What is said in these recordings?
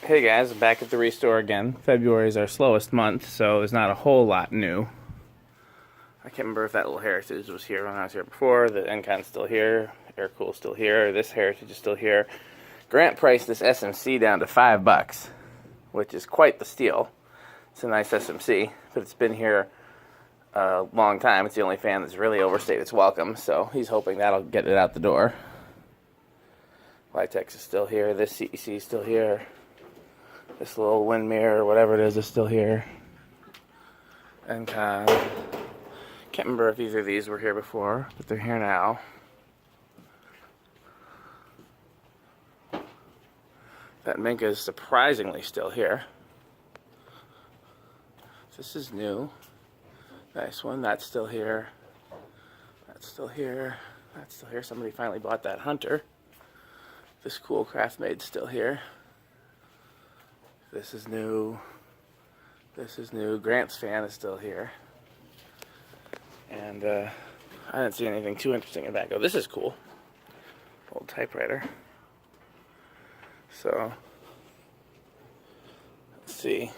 Hey guys, back at the restore again. February is our slowest month, so there's not a whole lot new. I can't remember if that little heritage was here when I was here before. The Encon's still here. Air-cool's still here. This heritage is still here. Grant priced this SMC down to $5, which is quite the steal. It's a nice SMC, but it's been here a long time. It's the only fan that's really overstayed its welcome, so he's hoping that'll get it out the door. Vitex is still here. This CEC is still here. This little wind mirror, whatever it is still here. And can't remember if either of these were here before, but they're here now. That Minka is surprisingly still here. This is new. Nice one. That's still here. That's still here. That's still here. Somebody finally bought that Hunter. This cool Craftmade's still here. This is new. This is new. Grant's fan is still here. And I didn't see anything too interesting in the back. Oh, this is cool. Old typewriter. So, let's see.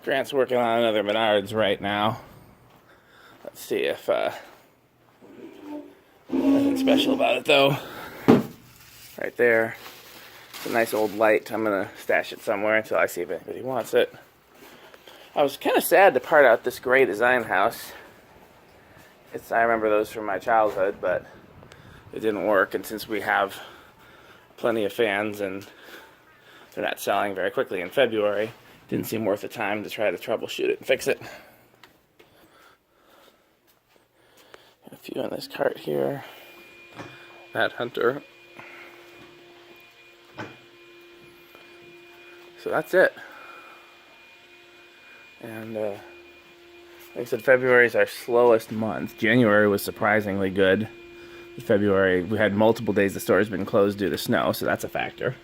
Grant's working on another Menards right now. Let's see if nothing special about it though. Right there. It's a nice old light. I'm gonna stash it somewhere until I see if anybody wants it. I was kind of sad to part out this gray design house. I remember those from my childhood, but it didn't work. And since we have plenty of fans and they're not selling very quickly in February, it didn't seem worth the time to try to troubleshoot it and fix it. A few on this cart here. That Hunter. So that's it. And like I said, February is our slowest month. January was surprisingly good. February, we had multiple days the store's been closed due to snow, so that's a factor.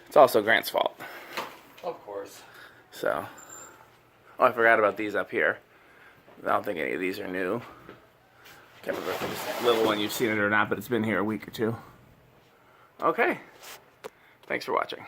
It's also Grant's fault. Of course. So, oh, I forgot about these up here. I don't think any of these are new. Can't remember if this little one you've seen it or not, but it's been here a week or two. Okay. Thanks for watching.